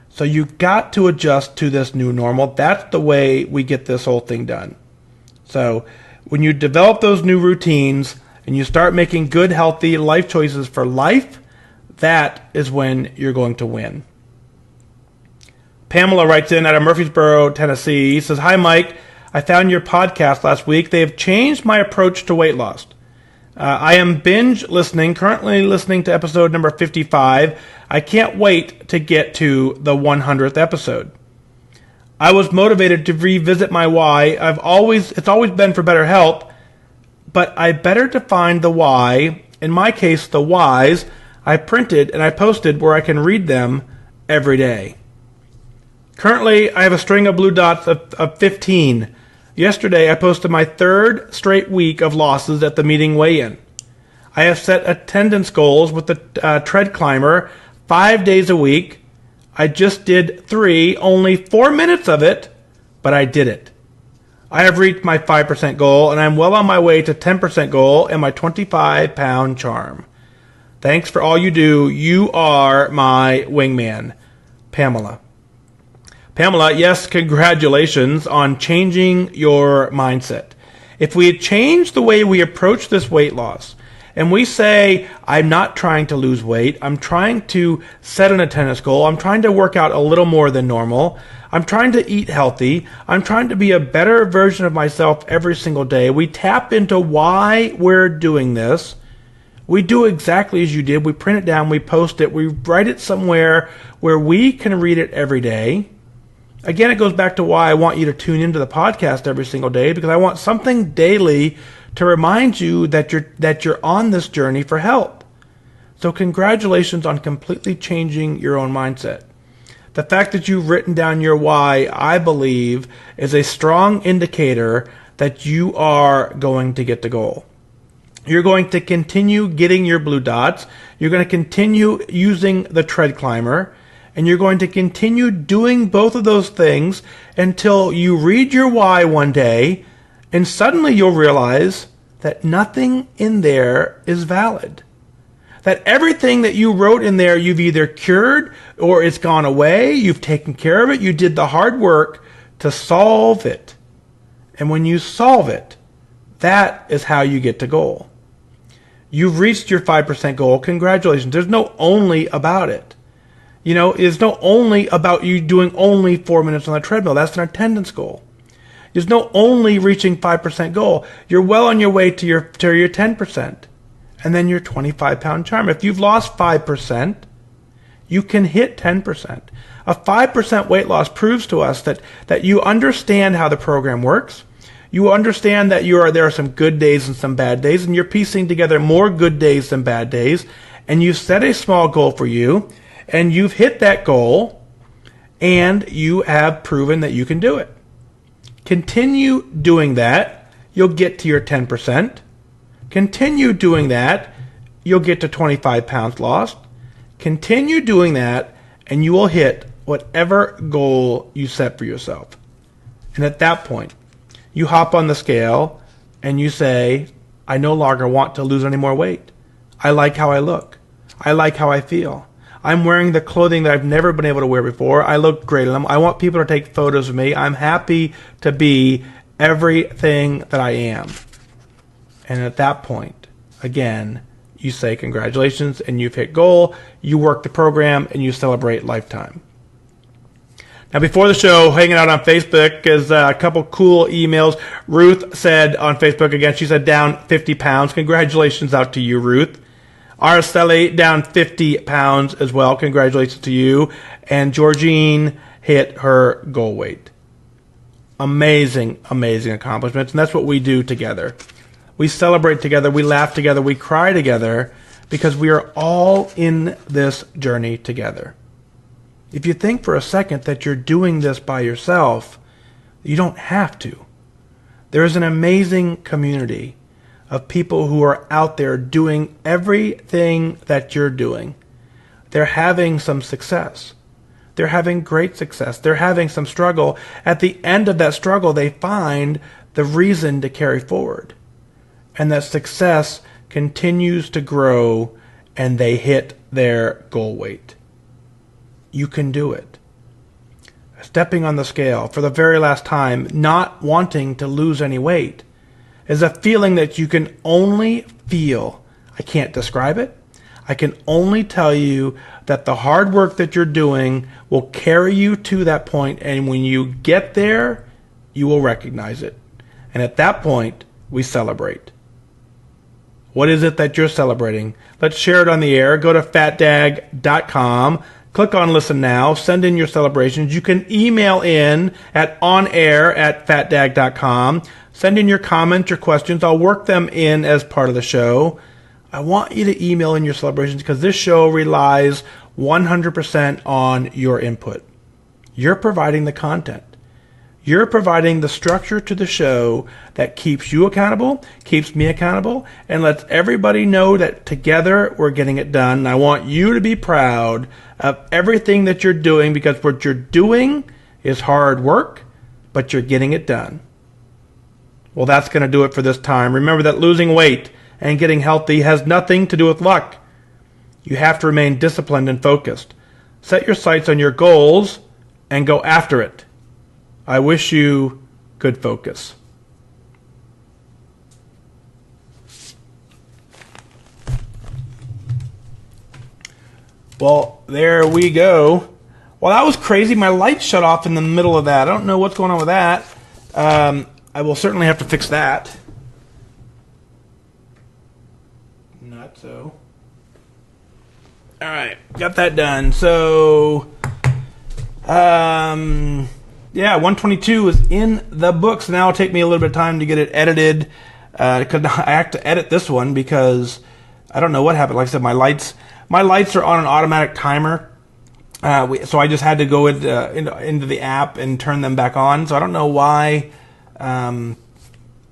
So you got to adjust to this new normal. That's the way we get this whole thing done. So when you develop those new routines and you start making good, healthy life choices for life, that is when you're going to win. Pamela writes in out of Murfreesboro, Tennessee. Says, "Hi, Mike. I found your podcast last week. They have changed my approach to weight loss. I am binge listening, currently listening to episode number 55. I can't wait to get to the 100th episode. I was motivated to revisit my why. It's always been for better health, but I better define the why. In my case, the whys I printed and I posted where I can read them every day. Currently, I have a string of blue dots of 15. Yesterday, I posted my third straight week of losses at the meeting weigh-in. I have set attendance goals with the tread climber 5 days a week. I just did 3, only 4 minutes of it, but I did it. I have reached my 5% goal, and I'm well on my way to 10% goal and my 25-pound charm. Thanks for all you do. You are my wingman." Pamela. Pamela, yes, congratulations on changing your mindset. If we had changed the way we approach this weight loss, and we say, I'm not trying to lose weight, I'm trying to set an attendance goal, I'm trying to work out a little more than normal, I'm trying to eat healthy, I'm trying to be a better version of myself every single day. We tap into why we're doing this. We do exactly as you did. We print it down, we post it, we write it somewhere where we can read it every day. Again, it goes back to why I want you to tune into the podcast every single day, because I want something daily to remind you that you're on this journey for help. So congratulations on completely changing your own mindset. The fact that you've written down your why, I believe, is a strong indicator that you are going to get the goal. You're going to continue getting your blue dots. You're going to continue using the tread climber. And you're going to continue doing both of those things until you read your why one day, and suddenly you'll realize that nothing in there is valid. That everything that you wrote in there, you've either cured or it's gone away, you've taken care of it, you did the hard work to solve it. And when you solve it, that is how you get to goal. You've reached your 5% goal. Congratulations. There's no only about it. It's no only about you doing only 4 minutes on the treadmill. That's an attendance goal. There's no only reaching 5% goal. You're well on your way to your 10%. And then your 25-pound charm. If you've lost 5%, you can hit 10%. A 5% weight loss proves to us that you understand how the program works. You understand that there are some good days and some bad days, and you're piecing together more good days than bad days, and you've set a small goal for you, and you've hit that goal, and you have proven that you can do it. Continue doing that, you'll get to your 10%. Continue doing that, you'll get to 25 pounds lost. Continue doing that, and you will hit whatever goal you set for yourself. And at that point, you hop on the scale and you say, I no longer want to lose any more weight. I like how I look. I like how I feel. I'm wearing the clothing that I've never been able to wear before. I look great in them. I want people to take photos of me. I'm happy to be everything that I am. And at that point, again, you say congratulations and you've hit goal. You work the program and you celebrate lifetime. Now, before the show, hanging out on Facebook is a couple cool emails. Ruth said on Facebook again, she said down 50 pounds. Congratulations out to you, Ruth. Araceli down 50 pounds as well. Congratulations to you. And Georgine hit her goal weight. Amazing, amazing accomplishments. And that's what we do together. We celebrate together. We laugh together. We cry together because we are all in this journey together. If you think for a second that you're doing this by yourself, you don't have to. There is an amazing community of people who are out there doing everything that you're doing. They're having some success. They're having great success. They're having some struggle. At the end of that struggle, they find the reason to carry forward. And that success continues to grow and they hit their goal weight. You can do it. Stepping on the scale for the very last time, not wanting to lose any weight, is a feeling that you can only feel. I can't describe it. I can only tell you that the hard work that you're doing will carry you to that point, and when you get there, you will recognize it. And at that point, we celebrate. What is it that you're celebrating? Let's share it on the air. Go to FatDag.com. Click on Listen Now. Send in your celebrations. You can email in at onair@fatdag.com. Send in your comments, your questions. I'll work them in as part of the show. I want you to email in your celebrations because this show relies 100% on your input. You're providing the content. You're providing the structure to the show that keeps you accountable, keeps me accountable, and lets everybody know that together we're getting it done. And I want you to be proud of everything that you're doing because what you're doing is hard work, but you're getting it done. Well, that's going to do it for this time. Remember that losing weight and getting healthy has nothing to do with luck. You have to remain disciplined and focused. Set your sights on your goals and go after it. I wish you good focus. Well, there we go. Well, that was crazy. My light shut off in the middle of that. I don't know what's going on with that. I will certainly have to fix that. Not so. All right, got that done. So, yeah, 122 is in the books. Now it'll take me a little bit of time to get it edited. I have to edit this one because I don't know what happened. Like I said, my lights are on an automatic timer. So I just had to go into the app and turn them back on. So I don't know why. I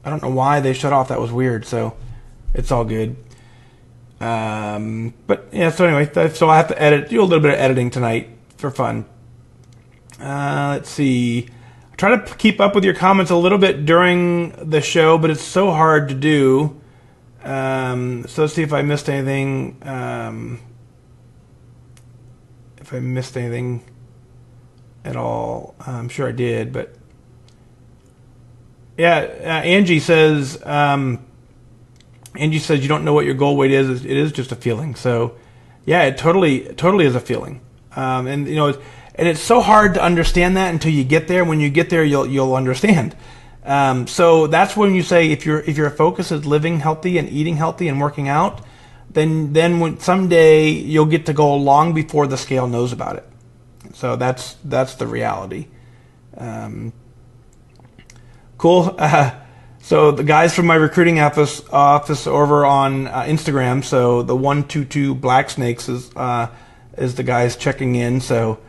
don't know why they shut off. That was weird. So it's all good. But yeah. So anyway, so I have to do a little bit of editing tonight for fun. Let's see. I try to keep up with your comments a little bit during the show, but it's so hard to do. So let's see if I missed anything. If I missed anything at all, I'm sure I did. But yeah, Angie says Angie says you don't know what your goal weight is. It is just a feeling. So, yeah, it totally is a feeling. And it's so hard to understand that until you get there. When you get there, you'll understand. So that's when you say if your focus is living healthy and eating healthy and working out, then when someday you'll get to go long before the scale knows about it. So that's the reality. Cool. So the guys from my recruiting office over on Instagram. So the 122 Black Snakes is the guys checking in. So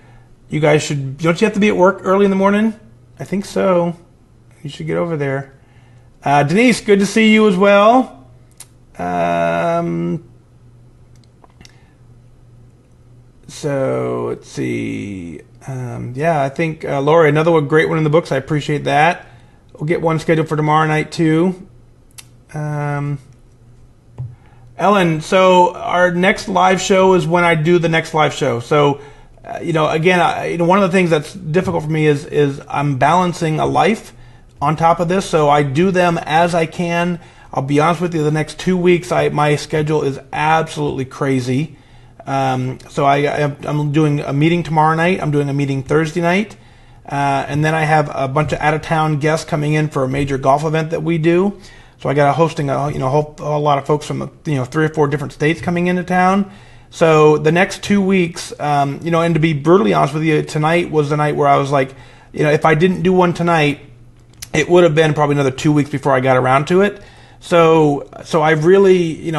you guys don't you have to be at work early in the morning? I think so. You should get over there. Denise, good to see you as well. So let's see. Yeah, I think Lori, another great one in the books. I appreciate that. We'll get one scheduled for tomorrow night too. Ellen, so our next live show is when I do the next live show. So, again, one of the things that's difficult for me is I'm balancing a life on top of this. So I do them as I can. I'll be honest with you, the next 2 weeks, my schedule is absolutely crazy. So I'm doing a meeting tomorrow night. I'm doing a meeting Thursday night. And then I have a bunch of out-of-town guests coming in for a major golf event that we do. So I got hosting a lot of folks from 3 or 4 different states coming into town. So the next 2 weeks, and to be brutally honest with you, tonight was the night where I was like, if I didn't do one tonight, it would have been probably another 2 weeks before I got around to it. So I really,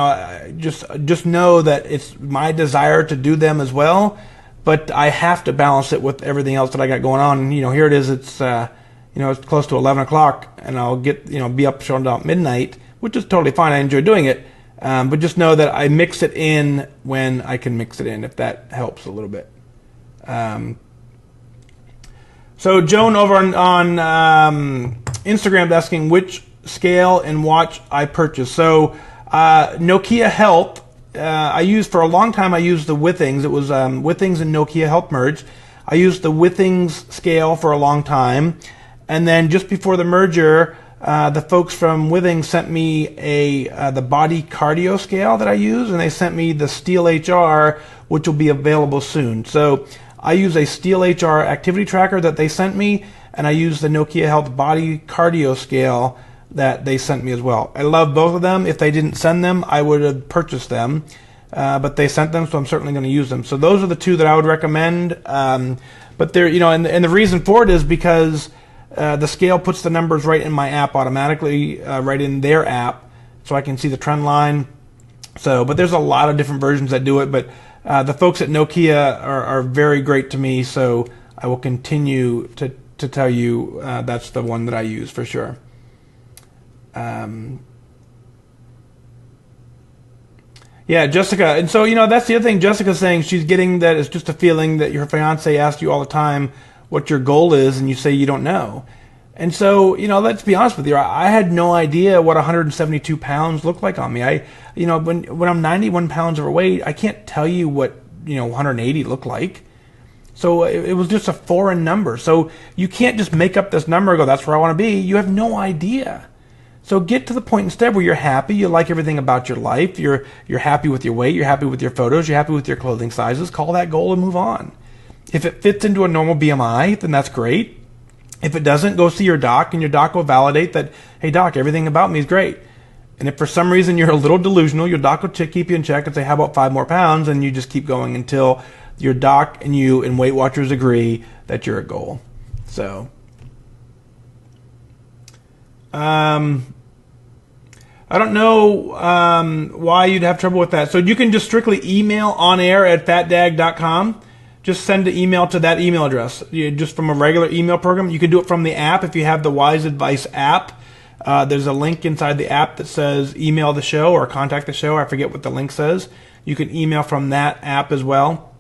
just know that it's my desire to do them as well. But I have to balance it with everything else that I got going on. And, here it is. It's it's close to 11 o'clock, and I'll get be up showing about midnight, which is totally fine. I enjoy doing it, but just know that I mix it in when I can mix it in, if that helps a little bit. So Joan over on Instagram is asking which scale and watch I purchased. So Nokia Health. I used for a long time. I used the Withings. It was Withings and Nokia Health merged. I used the Withings scale for a long time, and then just before the merger, the folks from Withings sent me the body cardio scale that I use, and they sent me the Steel HR, which will be available soon. So I use a Steel HR activity tracker that they sent me, and I use the Nokia Health body cardio scale that they sent me as well. I love both of them. If they didn't send them, I would have purchased them, but they sent them, so I'm certainly going to use them. So those are the two that I would recommend. But they're, and the reason for it is because the scale puts the numbers right in my app automatically, right in their app, so I can see the trend line. So, but there's a lot of different versions that do it. But the folks at Nokia are very great to me, so I will continue to tell you that's the one that I use for sure. Yeah, Jessica. And so, that's the other thing Jessica's saying. She's getting that it's just a feeling that your fiance asks you all the time what your goal is, and you say you don't know. And so, let's be honest with you. I had no idea what 172 pounds looked like on me. When I'm 91 pounds overweight, I can't tell you what, 180 looked like. So it was just a foreign number. So you can't just make up this number and go, that's where I want to be. You have no idea. So get to the point instead where you're happy, you like everything about your life, you're happy with your weight, you're happy with your photos, you're happy with your clothing sizes. Call that goal and move on. If it fits into a normal BMI, then that's great. If it doesn't, go see your doc, and your doc will validate that, hey doc, everything about me is great. And if for some reason you're a little delusional, your doc will keep you in check and say, how about 5 more pounds? And you just keep going until your doc and you and WeightWatchers agree that you're a goal. So I don't know why you'd have trouble with that. So you can just strictly email onair@fatdag.com. Just send an email to that email address. Just from a regular email program. You can do it from the app if you have the WhysAdvice app. There's a link inside the app that says email the show or contact the show. I forget what the link says. You can email from that app as well.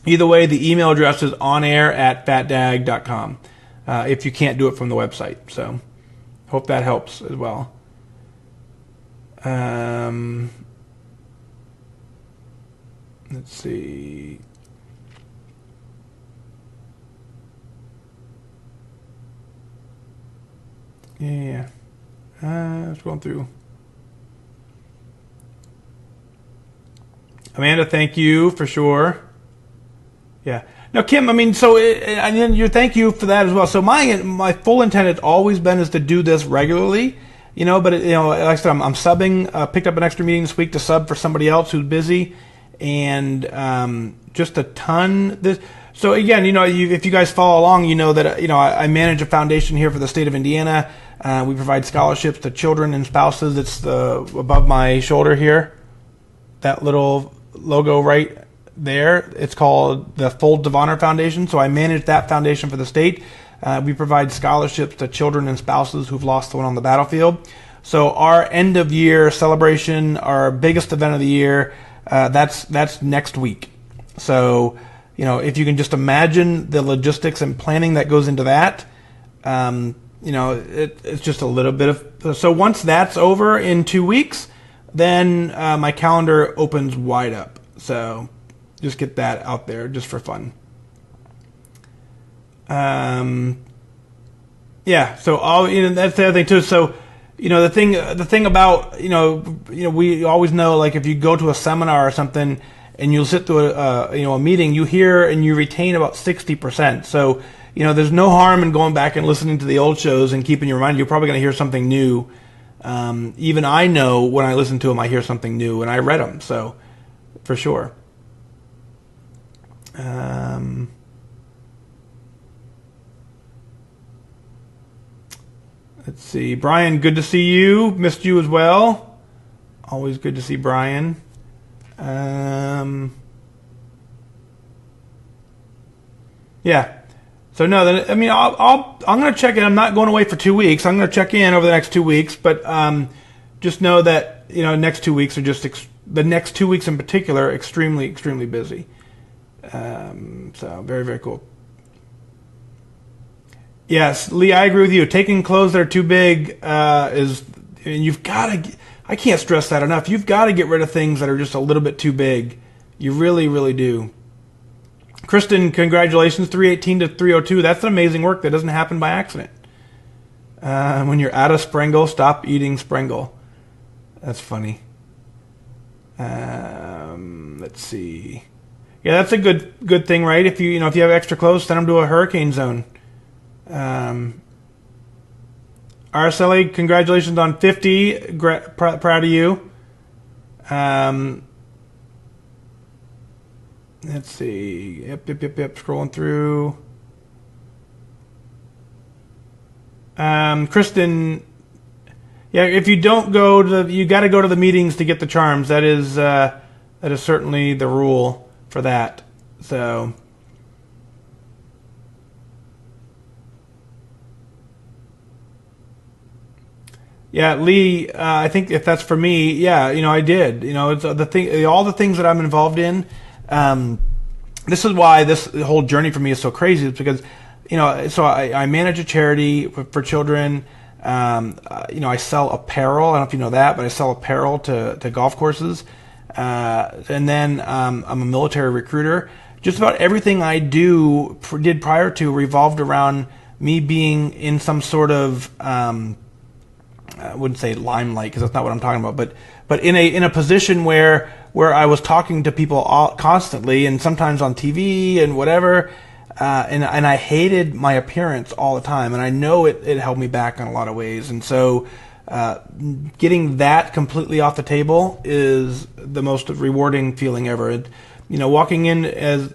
Either way, the email address is onair@fatdag.com if you can't do it from the website. So hope that helps as well. Let's see. Yeah. Scrolling through. Amanda, thank you for sure. Yeah. Now, Kim, I mean, so and then you thank you for that as well. So my full intent has always been is to do this regularly, But like I said, I'm subbing. Picked up an extra meeting this week to sub for somebody else who's busy, and just a ton. So again, if you guys follow along, you know that I manage a foundation here for the state of Indiana. We provide scholarships to children and spouses. It's above my shoulder here, that little logo right there. It's called the Folds of Honor Foundation. So I manage that foundation for the state. We provide scholarships to children and spouses who've lost someone on the battlefield. So our end of year celebration, our biggest event of the year, that's next week. So if you can just imagine the logistics and planning that goes into that, it's just a little bit of. So once that's over in 2 weeks, then my calendar opens wide up. So just get that out there just for fun. Yeah. So that's the other thing too. So the thing about we always know, like, if you go to a seminar or something and you'll sit through a meeting, you hear and you retain about 60%. So there's no harm in going back and listening to the old shows and keeping your mind. You're probably going to hear something new. Even I know when I listen to them, I hear something new, and I read them. So for sure. Let's see. Brian, good to see you. Missed you as well. Always good to see Brian. Yeah. So no, I mean, I'm going to check in. I'm not going away for 2 weeks. I'm going to check in over the next 2 weeks, but just know that next 2 weeks are just the next 2 weeks in particular extremely, extremely busy. So very, very cool. Yes, Lee, I agree with you. Taking clothes that are too big and you've got to. I can't stress that enough. You've got to get rid of things that are just a little bit too big. You really, really do. Kristen, congratulations, 318 to 302. That's an amazing work. That doesn't happen by accident. When you're out of Sprengle, stop eating Sprengle. That's funny. Let's see. Yeah, that's a good thing, right? If you have extra clothes, send them to a hurricane zone. Araceli, congratulations on 50. Proud of you. Let's see. Yep. Scrolling through. Kristen, yeah, if you don't go you got to go to the meetings to get the charms. That is certainly the rule for that. So. Yeah, Lee, I think if that's for me, yeah, I did. It's the thing, all the things that I'm involved in. This is why this whole journey for me is so crazy. It's because, so I manage a charity for children. I sell apparel. I don't know if you know that, but I sell apparel to golf courses. And then I'm a military recruiter. Just about everything I did prior to revolved around me being in some sort of I wouldn't say limelight because that's not what I'm talking about, but in a position where I was talking to people constantly and sometimes on TV and whatever, and I hated my appearance all the time, and I know it held me back in a lot of ways, and so getting that completely off the table is the most rewarding feeling ever. Walking in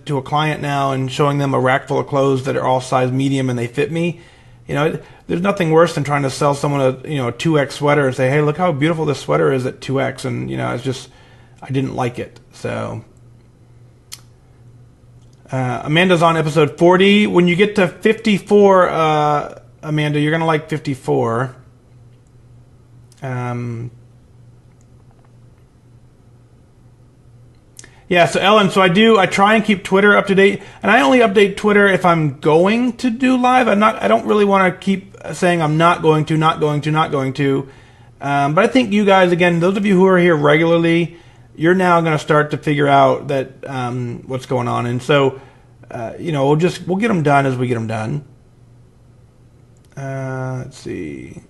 to a client now and showing them a rack full of clothes that are all size medium and they fit me. There's nothing worse than trying to sell someone a 2X sweater and say, hey, look how beautiful this sweater is at 2X, and it's just, I didn't like it. So Amanda's on episode 40. When you get to 54, Amanda, you're gonna like 54. Yeah, so Ellen, I try and keep Twitter up to date, and I only update Twitter if I'm going to do live. I don't really want to keep saying I'm not going to. But I think you guys, again, those of you who are here regularly, you're now going to start to figure out that what's going on, and so we'll get them done as we get them done. Let's see.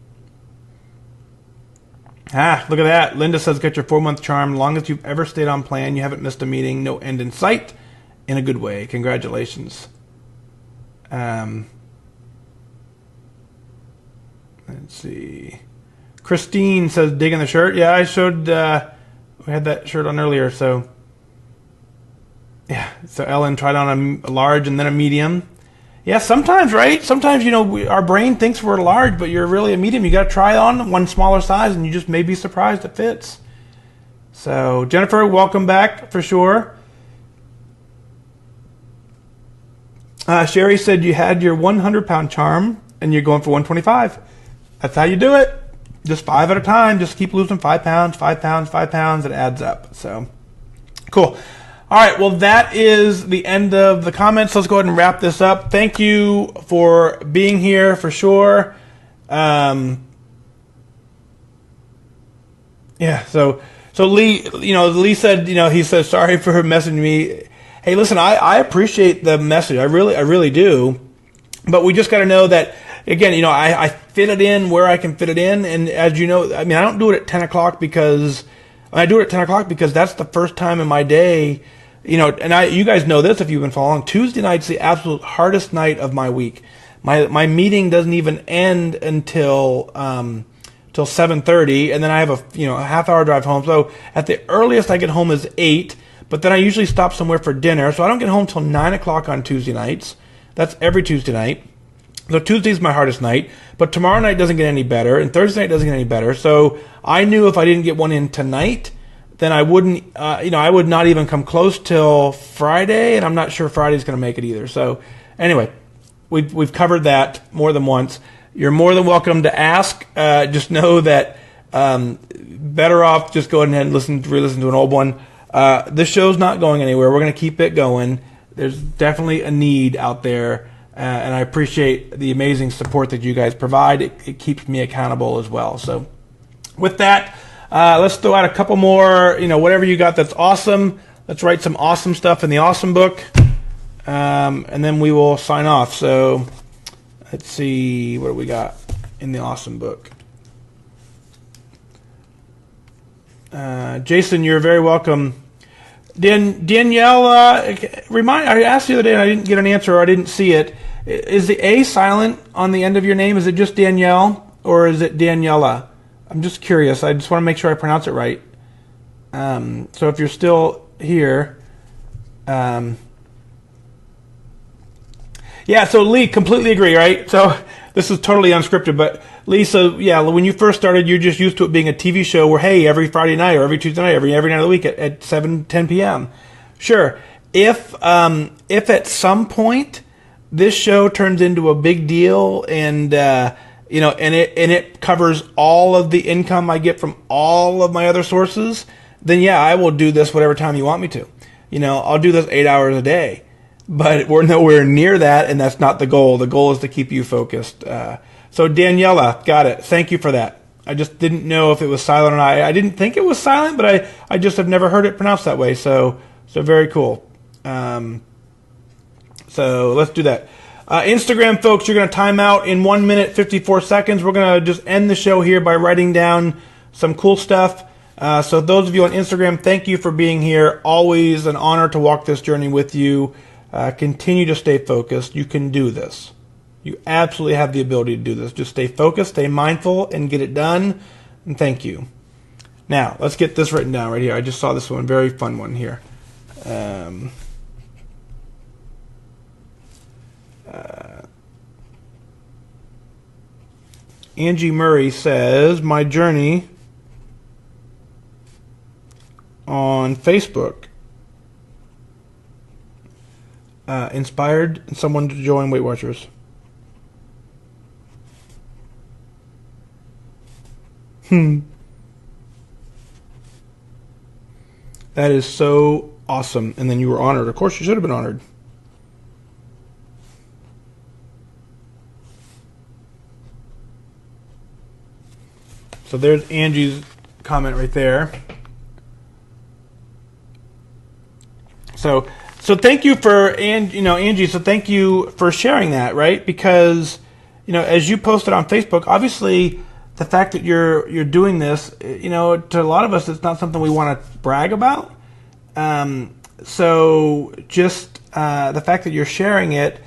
Look at that. Linda says, get your 4-month charm. Long as you've ever stayed on plan, you haven't missed a meeting, no end in sight, in a good way. Congratulations. Let's see. Christine says, digging the shirt. Yeah, I showed, we had that shirt on earlier, so. Yeah, so Ellen tried on a large and then a medium. Yeah, sometimes, right? Sometimes, our brain thinks we're large, but you're really a medium. You got to try on one smaller size, and you just may be surprised it fits. So, Jennifer, welcome back for sure. Sherry said you had your 100-pound charm, and you're going for 125. That's how you do it. Just 5 at a time. Just keep losing 5 pounds, 5 pounds, 5 pounds. It adds up. So, cool. All right, well, that is the end of the comments. Let's go ahead and wrap this up. Thank you for being here for sure. So Lee, Lee said, he says, sorry for messaging me. Hey, listen, I appreciate the message. I really do. But we just got to know that, again, I fit it in where I can fit it in. And as you know, I don't do it at 10 o'clock because I do it at 10 o'clock because that's the first time in my day. And you guys know this if you've been following. Tuesday night's the absolute hardest night of my week. My meeting doesn't even end until 7:30, and then I have a half-hour drive home. So at the earliest I get home is 8, but then I usually stop somewhere for dinner. So I don't get home till 9 o'clock on Tuesday nights. That's every Tuesday night. So Tuesday's my hardest night, but tomorrow night doesn't get any better, and Thursday night doesn't get any better. So I knew if I didn't get one in tonight, then I wouldn't, I would not even come close till Friday, and I'm not sure Friday's going to make it either. So anyway, we've covered that more than once. You're more than welcome to ask. Just know that better off just go ahead and re-listen to an old one. This show's not going anywhere. We're going to keep it going. There's definitely a need out there, and I appreciate the amazing support that you guys provide. It keeps me accountable as well. So with that, let's throw out a couple more, whatever you got that's awesome. Let's write some awesome stuff in the awesome book, and then we will sign off. So let's see, what do we got in the awesome book? Jason, you're very welcome. Danielle, I asked the other day and I didn't get an answer, or I didn't see it. Is the A silent on the end of your name? Is it just Danielle, or is it Daniela? I'm just curious. I just want to make sure I pronounce it right. So if you're still here, yeah. So Lee, completely agree, right? So this is totally unscripted, but Lee, so yeah, when you first started, you're just used to it being a TV show where, hey, every Friday night or every Tuesday night, every night of the week at 7:10 p.m. Sure. If at some point this show turns into a big deal and and it covers all of the income I get from all of my other sources, then yeah, I will do this whatever time you want me to. I'll do this 8 hours a day, but we're nowhere near that, and that's not the goal. The goal is to keep you focused. So Daniela, got it. Thank you for that. I just didn't know if it was silent or not. I didn't think it was silent, but I just have never heard it pronounced that way. So very cool. So let's do that. Instagram, folks, you're going to time out in 1 minute, 54 seconds. We're going to just end the show here by writing down some cool stuff. So those of you on Instagram, thank you for being here. Always an honor to walk this journey with you. Continue to stay focused. You can do this. You absolutely have the ability to do this. Just stay focused, stay mindful, and get it done. And thank you. Now, let's get this written down right here. I just saw this one, very fun one here. Angie Murray says, my journey on Facebook inspired someone to join WeightWatchers. That is so awesome. And then you were honored. Of course, you should have been honored. So there's Angie's comment right there. So thank you for Angie. So thank you for sharing that, right? Because as you posted on Facebook, obviously the fact that you're doing this, to a lot of us, it's not something we want to brag about. So just the fact that you're sharing it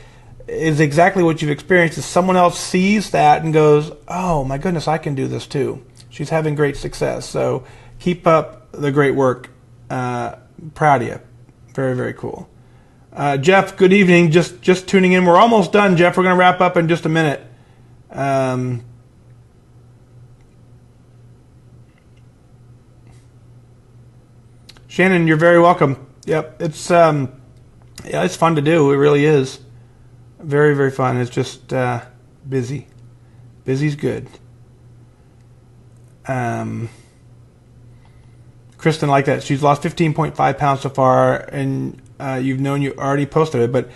is exactly what you've experienced. Is someone else sees that and goes, oh my goodness, I can do this too. She's having great success. So keep up the great work. Proud of you. Very, very cool. Jeff, good evening. Just tuning in. We're almost done, Jeff. We're going to wrap up in just a minute. Shannon, you're very welcome. Yep, it's it's fun to do. It really is. Very, very fun. It's just busy. Busy's good. Kristen liked that. She's lost 15.5 pounds so far, and you already posted it, but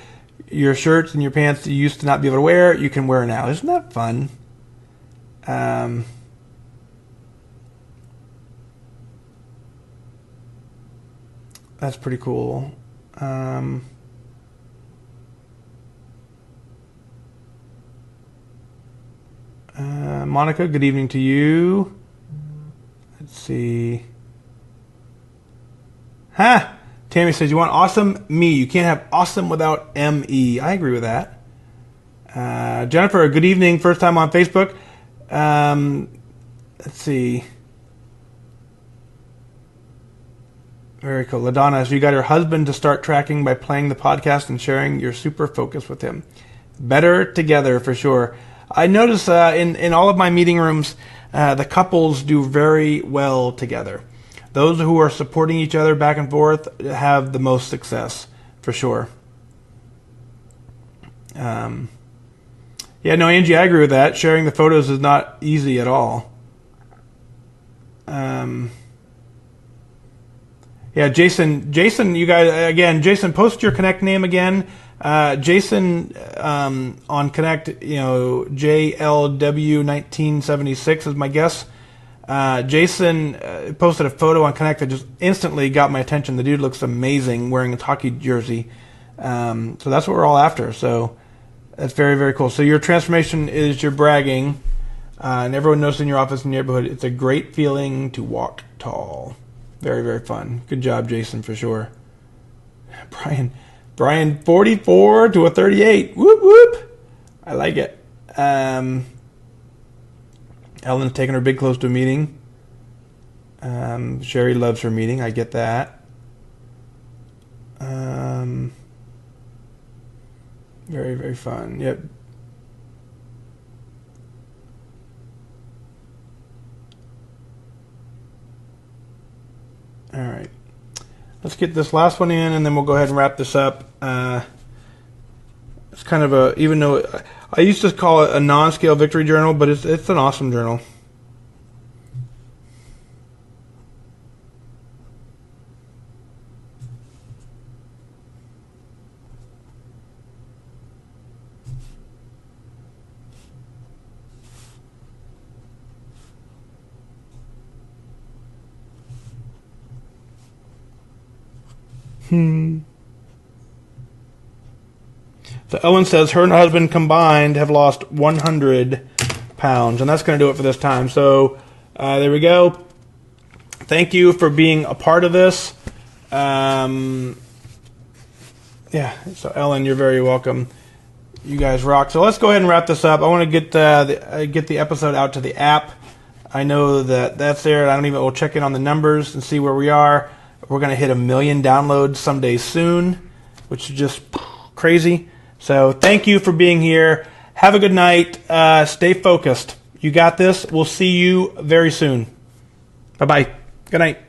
your shirts and your pants you used to not be able to wear, you can wear now. Isn't that fun? That's pretty cool. Monica, good evening to you. Let's see. Tammy says, you want awesome? Me. You can't have awesome without M-E. I agree with that. Jennifer, good evening. First time on Facebook. Let's see. Very cool. LaDonna, so you got your husband to start tracking by playing the podcast and sharing your super focus with him. Better together for sure. I notice in all of my meeting rooms, the couples do very well together. Those who are supporting each other back and forth have the most success, for sure. Yeah, no, Angie, I agree with that. Sharing the photos is not easy at all. Yeah, Jason, you guys, again, Jason, post your Connect name again. Jason on Connect, JLW1976 is my guess. Jason posted a photo on Connect that just instantly got my attention. The dude looks amazing wearing a hockey jersey. So that's what we're all after. So that's very, very cool. So your transformation is your bragging, and everyone knows in your office and neighborhood. It's a great feeling to walk tall. Very, very fun. Good job, Jason, for sure. Brian, 44 to a 38. Whoop, whoop. I like it. Ellen's taking her big clothes to a meeting. Sherry loves her meeting. I get that. Very, very fun. Yep. All right. Let's get this last one in, and then we'll go ahead and wrap this up. It's kind of a, even though I used to call it a non-scale victory journal, but it's an awesome journal. So Ellen says her and her husband combined have lost 100 pounds, and that's going to do it for this time. So there we go. Thank you for being a part of this. Yeah, so Ellen, you're very welcome. You guys rock. So let's go ahead and wrap this up. I want to get the episode out to the app. I know that's there. We'll check in on the numbers and see where we are. We're going to hit 1 million downloads someday soon, which is just crazy. So thank you for being here. Have a good night. Stay focused. You got this. We'll see you very soon. Bye-bye. Good night.